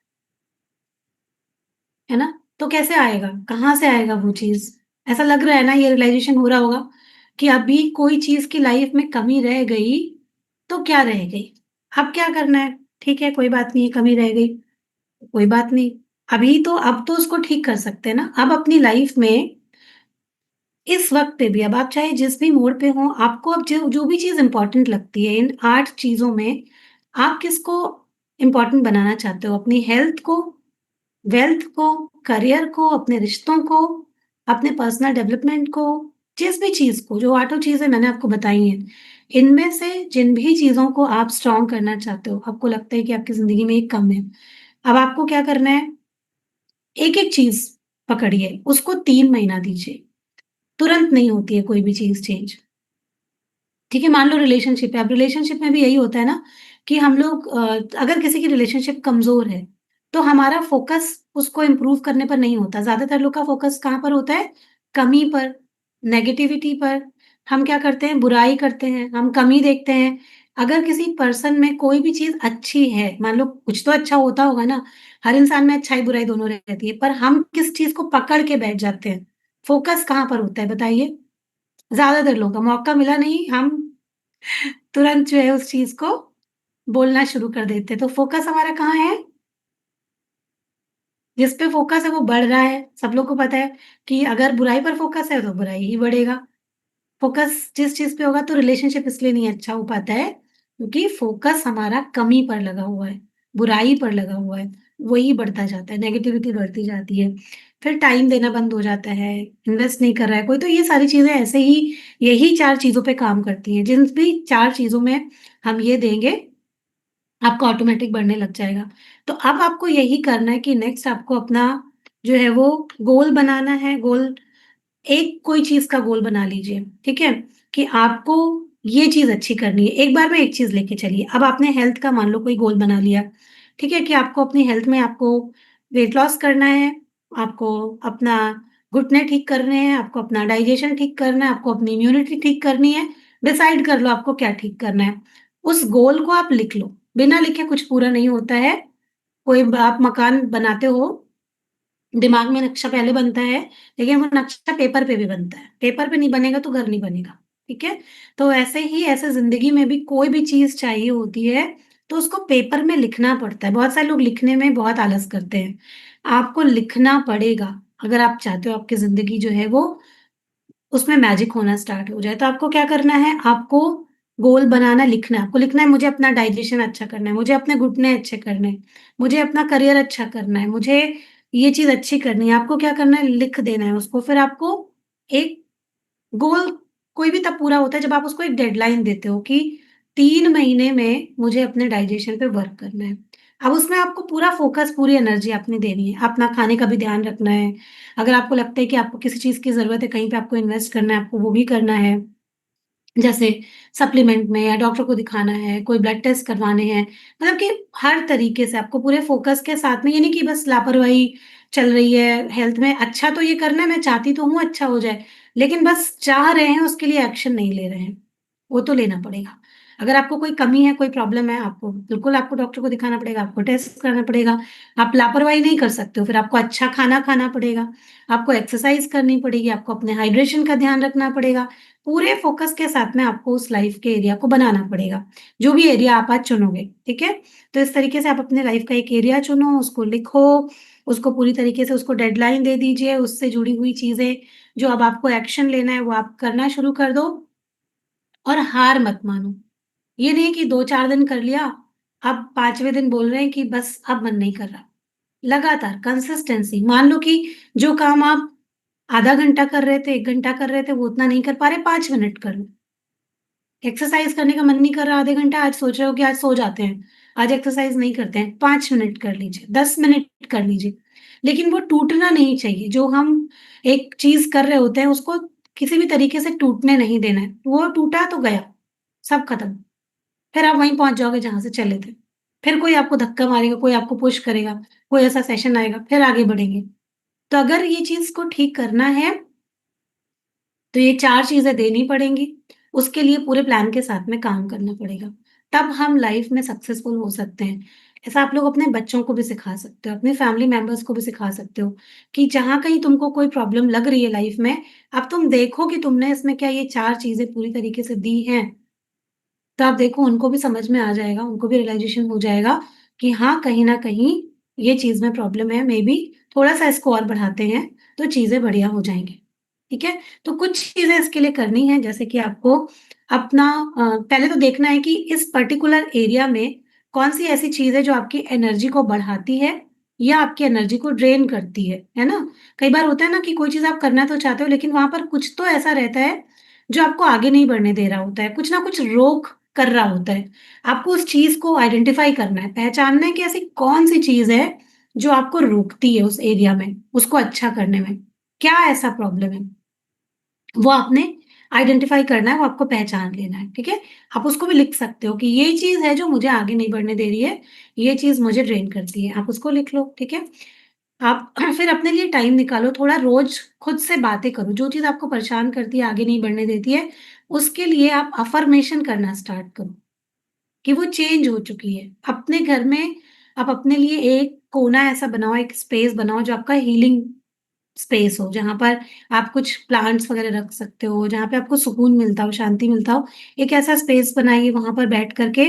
S1: है ना? तो कैसे आएगा? कहाँ से आएगा वो चीज़? ऐसा लग रहा है ना, ये रियलाइज़ेशन हो रहा होगा कि अभी कोई चीज़ की लाइफ़ में कमी रह गई, तो क्या रह गई? अब क्या करना है? ठीक है, कोई बात नहीं, कमी रह गई। कोई बात नहीं। अब तो उसको ठीक कर सकते हैं ना। अब अपनी लाइफ़ में इस वक़्त पे भी अब आप चाहे जिस भी मोड़ पे हों, आपको अब जो जो भी चीज़ इम्पोर्टेंट लगती है, इन 8 चीज़ों में आप किसको इम्पोर्टेंट बनाना चाहते हो? अपनी हेल्थ को, वेल्थ को, करियर को, अपने रिश्तों को, अपने पर्सनल डेवलपमेंट को, जिस भी चीज़ को, जो आठों चीज़ें मैंने आपको बताई हैं, इनमें से जिन भी चीज़ों को आप स्ट्रॉन्ग करना चाहते हो, आपको लगता है कि आपकी ज़िंदगी में एक कम है। अब आपको क्या करना है, एक-एक चीज़ पकड़िए, उसको 3 महीना दीजिए। तुरंत नहीं होती है कोई भी चीज़ चेंज, ठीक है? मान लो रिलेशनशिप है, अब रिलेशनशिप में भी यही होता है ना कि हम लोग अगर किसी की रिलेशनशिप कमज़ोर है, तो हमारा फ़ोकस उसको इम्प्रूव करने पर नहीं होता। ज़्यादातर लोग का फ़ोकस कहाँ पर होता है? कमी पर, नेगेटिविटी पर। हम क्या करते हैं? बुराई करते हैं, हम कमी देखते हैं। अगर किसी पर्सन में कोई भी चीज़ अच्छी है, मान लो कुछ तो अच्छा होता होगा ना, हर इंसान में अच्छाई-बुराई दोनों रहती है, पर हम किस चीज़ को पकड़ के बैठ जाते हैं? फ़ोकस कहाँ पर होता है बताइए? ज़्यादातर लोगों का मौका मिला नहीं, हम तुरंत जो है उस चीज़ को बोलना शुरू कर देते हैं। तो फ़ोकस हमारा कहाँ है? जिस पे फ़ोकस है वो बढ़ रहा है। सब लोग को पता है कि अगर बुराई पर फ़ोकस है तो बुराई ही बढ़ेगा। फ़ोकस जिस चीज़ पे होगा, तो रिलेशनशिप इसलिए नहीं अच्छा हो पाता है क्योंकि फ़ोकस हमारा कमी पर लगा हुआ है, बुराई पर लगा हुआ है। वही बढ़ता जाता है, नेगेटिविटी बढ़ती जाती है। फिर टाइम देना बंद हो जाता है, इन्वेस्ट नहीं कर रहा है कोई, तो ये सारी चीज़ें ऐसे ही यही 4 चीज़ों पे काम करती हैं। जिन भी 4 चीज़ों में हम ये देंगे, आपका ऑटोमेटिक बढ़ने लग जाएगा। तो अब आपको यही करना है कि नेक्स्ट आपको अपना जो है वो गोल बनाना है। गोल एक कोई चीज़ का गोल बना लीजिए, ठीक है? कि आपको ये चीज़ अच्छी करनी है। एक बार में एक चीज़ लेके चलिए। अब आपने हेल्थ का मान लो कोई गोल बना लिया, ठीक है? कि आपको अपनी हेल्थ में आपको वेट लॉस करना है, आपको अपना घुटने ठीक करने हैं, आपको अपना डाइजेशन ठीक करना है, आपको अपनी इम्यूनिटी ठीक करनी है। डिसाइड कर लो आपको क्या ठीक करना है। उस गोल को आप लिख लो। बिना लिखे कुछ पूरा नहीं होता है। कोई आप मकान बनाते हो, दिमाग में नक्शा पहले बनता है, लेकिन वो नक्शा पेपर पे भी बनता है। पेपर पे नहीं बनेगा तो घर नहीं बनेगा, ठीक है? तो ऐसे ही ऐसे ज़िंदगी में भी कोई भी चीज़ चाहिए होती है, तो उसको पेपर में लिखना पड़ता है। बहुत सारे लोग लिखने में बहुत आलस करते हैं। आपको लिखना पड़ेगा, अगर आप चाहते हो आपकी ज़िंदगी जो है वो उसमें मैजिक होना स्टार्ट हो जाए। तो आपको क्या करना है, आपको गोल बनाना, लिखना है। आपको लिखना है मुझे अपना डाइजेशन अच्छा करना है, मुझे अपने घुटने अच्छे करने हैं, मुझे अपना करियर अच्छा करना है, मुझे ये चीज़ अच्छी करनी है। आपको क्या करना है, लिख देना है उसको। फिर आपको एक गोल कोई भी तब पूरा होता है जब आप उसको एक डेडलाइन देते हो कि 3 महीने में मुझे अपने डाइजेशन पे वर्क करना है। अब उसमें आपको पूरा फ़ोकस, पूरी एनर्जी आपने देनी है। अपना खाने का भी ध्यान रखना है। अगर आपको लगता है कि आपको किसी चीज़ की ज़रूरत है, कहीं पे आपको इन्वेस्ट करना है, आपको वो भी करना है। जैसे सप्लीमेंट में या डॉक्टर को दिखाना है, कोई ब्लड टेस्ट करवाने हैं, मतलब कि हर तरीके से आपको पूरे फ़ोकस के साथ में, ये नहीं कि बस लापरवाही चल रही है हेल्थ में। अच्छा तो ये करना है, मैं चाहती तो हूँ अच्छा हो जाए, लेकिन बस चाह रहे हैं, उसके लिए एक्शन नहीं ले रहे हैं। वो तो लेना पड़ेगा। अगर आपको कोई कमी है, कोई प्रॉब्लम है, आपको बिल्कुल आपको डॉक्टर को दिखाना पड़ेगा, आपको टेस्ट कराना पड़ेगा। आप लापरवाही नहीं कर सकते हो, फिर आपको अच्छा खाना खाना पड़ेगा, आपको एक्सरसाइज़ करनी पड़ेगी, आपको अपने हाइड्रेशन का ध्यान रखना पड़ेगा। पूरे फ़ोकस के साथ में आपको उस लाइफ़ के एरिया को बनाना पड़ेगा, जो भी एरिया आप आज चुनोगे, ठीक है? तो इस तरीके से आप अपने लाइफ़ का एक एरिया चुनो, उसको लिखो, उसको पूरी तरीके से उसको डेडलाइन दे दीजिए, उससे जुड़ी हुई चीज़ें जो अब आपको एक्शन लेना है, वो आप करना शुरू कर दो और हार मत मानो। ये नहीं कि 2-4 दिन कर लिया, अब 5वें दिन बोल रहे हैं कि बस अब मन नहीं कर रहा। लगातार कंसिस्टेंसी, मान लो कि जो काम आप आधा घंटा कर रहे थे, 1 घंटा कर रहे थे, वो उतना नहीं कर पा रहे, 5 मिनट कर लो। एक्सरसाइज़ करने का मन नहीं कर रहा आधे घंटा, आज सोच रहे हो कि आज सो जाते हैं, आज एक्सरसाइज़ नहीं करते हैं, 5 मिनट कर लीजिए, 10 मिनट कर लीजिए। लेकिन वो टूटना नहीं चाहिए, जो हम एक चीज़ कर रहे होते हैं, उसको किसी भी तरीके से टूटने नहीं देना है। वो टूटा तो गया, सब खत्म। फिर आप वहीं पहुँच जाओगे जहाँ से चले थे। फिर कोई आपको धक्का मारेगा, कोई आपको पुश करेगा, कोई ऐसा सेशन आएगा, फिर आगे बढ़ेंगे। तो अगर ये चीज़ को ठीक करना है, तो ये 4 चीज़ें देनी पड़ेंगी, उसके लिए पूरे प्लान के साथ में काम करना पड़ेगा। तब हम लाइफ़ में सक्सेसफुल हो सकते हैं। ऐसा आप लोग अपने बच्चों को भी सिखा सकते हो, अपने फैमिली मेंबर्स को भी सिखा सकते हो कि जहाँ कहीं तुमको कोई प्रॉब्लम लग रही है लाइफ़ में, अब तुम देखो कि तुमने इसमें क्या ये 4 चीज़ें पूरी तरीके से दी हैं। तो आप देखो उनको भी समझ में आ जाएगा, उनको भी रियलाइज़ेशन हो जाएगा कि हाँ, कहीं न कहीं ये चीज़ में प्रॉब्लम है, मेबी थोड़ा-सा इसको और बढ़ाते हैं, तो चीज़ें बढ़िया हो जाएँगी। ठीक है? तो कुछ चीज़ें इसके लिए करनी है, जैसे कि आपको अपना पहले तो देखना है कि इस पर्टिकुलर एरिया में कौन-सी ऐसी चीज़ है जो आपकी एनर्जी को बढ़ाती है या आपकी एनर्जी को ड्रेन करती है ना? कई बार होता है ना कि कोई चीज़ आप करना तो चाहते हो, लेकिन वहाँ पर कुछ तो ऐसा रहता है जो आपको आगे नहीं बढ़ने दे रहा होता है, कुछ ना कुछ रोक कर रहा होता है। आपको उस चीज़ को आइडेंटिफ़ाई करना है, पहचानना है कि ऐसी कौन-सी चीज़ है जो आपको रोकती है उस एरिया में, उसको अच्छा करने में। क्या ऐसा प्रॉब्लम है? वो आपने आइडेंटिफ़ाई करना है, वो आपको पहचान लेना है, ठीक है? आप उसको भी लिख सकते हो कि ये चीज़ है जो मुझे आगे नहीं बढ़ने दे रही है, ये चीज़ मुझे ड्रेन करती है। आप उसको लिख लो, ठीक है? आप फिर अपने लिए टाइम निकालो, थोड़ा रोज़ खुद से बातें करो, जो चीज़ आपको परेशान करती है, आगे नहीं बढ़ने देती है, उसके लिए आप अफ़र्मेशन करना स्टार्ट करो, कि वो चेंज हो चुकी है। अपने घर में आप अपने लिए एक कोना ऐसा बनाओ, एक स्पेस बनाओ जो आपका हीलिंग स्पेस हो, जहाँ पर आप कुछ प्लांट्स वगैरह रख सकते हो, जहाँ पे आपको सुकून मिलता हो, शांति मिलता हो। एक ऐसा स्पेस बनाइए, वहाँ पर बैठ कर के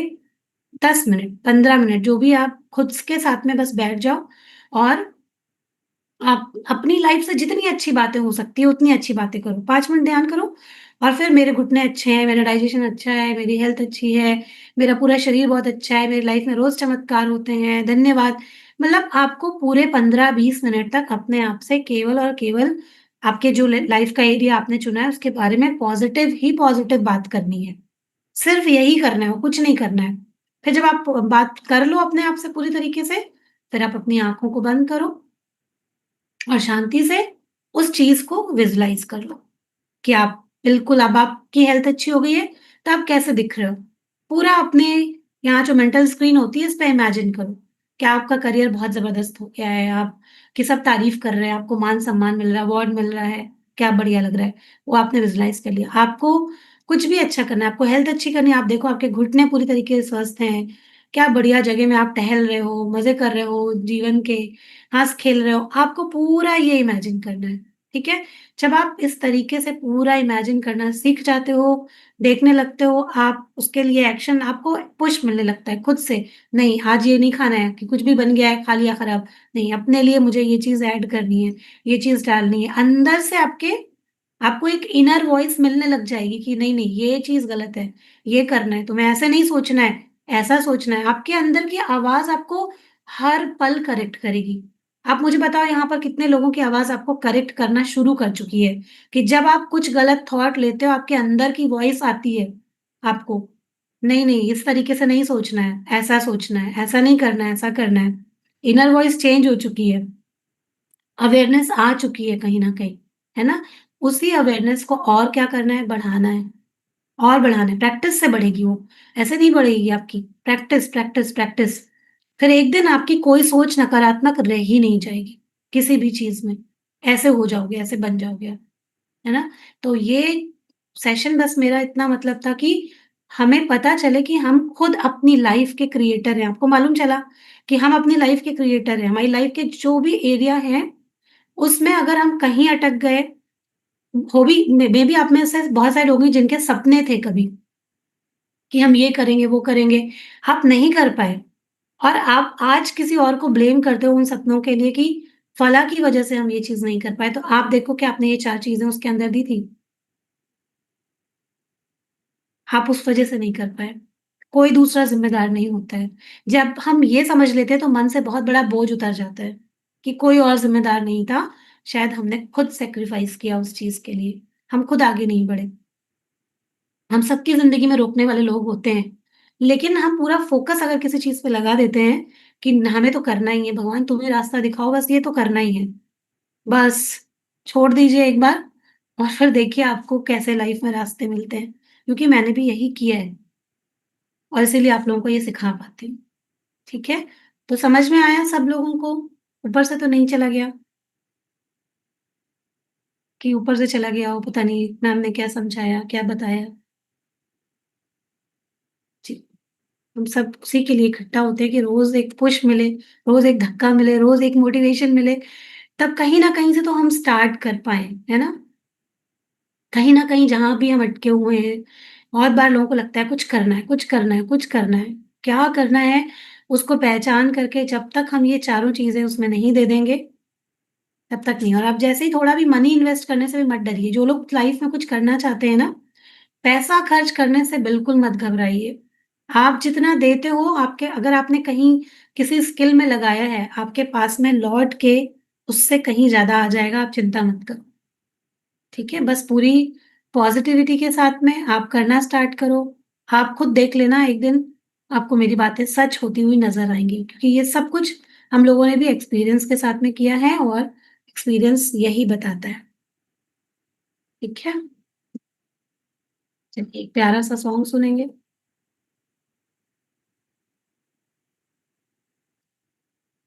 S1: 10 मिनट, 15 मिनट, जो भी आप खुद के साथ में बस बैठ जाओ और आप अपनी लाइफ से जितनी अच्छी बातें हो सकती है, उतनी अच्छी बातें करो। 5 मिनट ध्यान करो और फिर मेरे घुटने अच्छे हैं, मेरा डाइजेशन अच्छा है, मेरी हेल्थ अच्छी है, मेरा पूरा शरीर बहुत अच्छा है, मेरी लाइफ में रोज़ चमत्कार होते हैं, धन्यवाद। मतलब आपको पूरे 15-20 मिनट तक अपने आप से केवल और केवल आपके जो लाइफ का एरिया आपने चुना है, उसके बारे में पॉज़िटिव ही पॉज़िटिव बात करनी है। सिर्फ़ यही करना है और कुछ नहीं करना है। फिर जब आप बात कर लो अपने आप से पूरी तरीके से, फिर आप अपनी आँखों को बंद करो और शांति से उस चीज़ को विज़ुअलाइज़ कर लो कि आप बिल्कुल अब आपकी हेल्थ अच्छी हो गई है, तो आप कैसे दिख रहे हो? पूरा अपने यहाँ जो मेंटल स्क्रीन होती है, इस पे इमेजिन करो। क्या आपका करियर बहुत ज़बरदस्त हो गया है, आपकी सब तारीफ़ कर रहे हैं, आपको मान-सम्मान मिल रहा है, अवार्ड मिल रहा है, क्या बढ़िया लग रहा है। वो आपने विज़ुअलाइज़ कर लिया। आपको कुछ भी अच्छा करना है, आपको हेल्थ अच्छी करनी है, आप देखो आपके घुटने पूरी तरीके से स्वस्थ हैं, क्या बढ़िया जगह में आप टहल रहे हो, मज़े कर रहे हो जीवन के, हँस-खेल रहे हो। आपको पूरा ये इमेजिन करना है, ठीक है? जब आप इस तरीके से पूरा इमेजिन करना सीख जाते हो, देखने लगते हो, आप उसके लिए एक्शन आपको पुश मिलने लगता है खुद से। नहीं, आज ये नहीं खाना है कि कुछ भी बन गया है, खा लिया खराब। नहीं, अपने लिए मुझे ये चीज़ ऐड करनी है, ये चीज़ डालनी है। अंदर से आपको एक इनर वॉइस मिलने लग जाएगी कि नहीं, नहीं, ये चीज़ गलत है, ये करना है, तुम्हें ऐसे नहीं सोचना है, ऐसा सोचना है। आपके अंदर की आवाज़ आपको हर पल करेक्ट करेगी। आप मुझे बताओ यहाँ पर कितने लोगों की आवाज़ आपको करेक्ट करना शुरू कर चुकी है, कि जब आप कुछ गलत थॉट लेते हो, आपके अंदर की वॉइस आती है आपको, नहीं, नहीं, इस तरीके से नहीं सोचना है, ऐसा सोचना है, ऐसा नहीं करना है, ऐसा करना है। इनर वॉइस चेंज हो चुकी है, अवेयरनेस आ चुकी है कहीं न कहीं, है ना? उसी अवेयरनेस को और क्या करना है, बढ़ाना है और बढ़ाना है, प्रैक्टिस से बढ़ेगी वो, ऐसे नहीं बढ़ेगी आपकी, प्रैक्टिस, प्रैक्टिस, प्रैक्टिस। फिर एक दिन आपकी कोई सोच नकारात्मक रह ही नहीं जाएगी, किसी भी चीज़ में। ऐसे हो जाओगे, ऐसे बन जाओगे आप, है ना? तो ये सेशन बस मेरा इतना मतलब था कि हमें पता चले कि हम खुद अपनी लाइफ़ के क्रिएटर हैं। आपको मालूम चला कि हम अपनी लाइफ़ के क्रिएटर हैं। हमारी लाइफ़ के जो भी एरिया हैं, उसमें अगर हम कहीं अटक गए, हो भी मेबी आप में से बहुत सारे लोग हैं जिनके सपने थे कभी कि हम ये करेंगे, वो करेंगे, आप नहीं कर पाए और आप आज किसी और को ब्लेम करते हो उन सपनों के लिए कि फलाँ की वजह से हम ये चीज़ नहीं कर पाए। तो आप देखो कि आपने ये 4 चीज़ें उसके अंदर दी थी, आप उस वजह से नहीं कर पाए। कोई दूसरा ज़िम्मेदार नहीं होता है। जब हम ये समझ लेते हैं तो मन से बहुत बड़ा बोझ उतर जाता है, कि कोई और ज़िम्मेदार नहीं था, शायद हमने खुद सैक्रिफ़ाइस किया उस चीज़ के लिए, हम खुद आगे नहीं बढ़े। हम सबकी ज़िंदगी में रोकने वाले लोग होते हैं, लेकिन हम पूरा फ़ोकस अगर किसी चीज़ पे लगा देते हैं कि हमें तो करना ही है, भगवान तुम ही रास्ता दिखाओ, बस ये तो करना ही है। बस छोड़ दीजिए एक बार और फिर देखिए आपको कैसे लाइफ़ में रास्ते मिलते हैं, क्योंकि मैंने भी यही किया है और इसीलिए आप लोगों को ये सिखा पाती हूँ, ठीक है? तो समझ में आया सब लोगों को? ऊपर से तो नहीं चला गया कि ऊपर से चला गया हो, पता नहीं मैम ने क्या समझाया, क्या बताया? जी। हम सब उसी के लिए इकट्ठा होते हैं कि रोज़ एक पुश मिले, रोज़ एक धक्का मिले, रोज़ एक मोटिवेशन मिले, तब कहीं न कहीं से तो हम स्टार्ट कर पाएँ, है ना? कहीं न कहीं जहाँ भी हम अटके हुए हैं, बहुत बार लोगों को लगता है कुछ करना है, कुछ करना है, कुछ करना है। क्या करना है, उसको पहचान करके जब तक हम ये चारों चीज़ें उसमें नहीं दे देंगे, तब तक नहीं और आप जैसे ही थोड़ा भी मनी इन्वेस्ट करने से भी मत डरिए। जो लोग लाइफ़ में कुछ करना चाहते हैं ना, पैसा खर्च करने से बिल्कुल मत घबराइए। आप जितना देते हो आपके अगर आपने कहीं किसी स्किल में लगाया है, आपके पास में लौट के उससे कहीं ज़्यादा आ जाएगा, आप चिंता मत करो। ठीक है? बस पूरी पॉज़िटिविटी के साथ में आप करना स्टार्ट करो। आप खुद देख लेना एक दिन आपको मेरी बातें सच होती हुई नज़र आएँगी क्योंकि ये सब कुछ हम लोगों ने भी एक्सपीरियंस के साथ में किया है और एक्सपीरियंस यही बताता है। ठीक है? चलिए एक प्यारा-सा सॉन्ग सुनेंगे।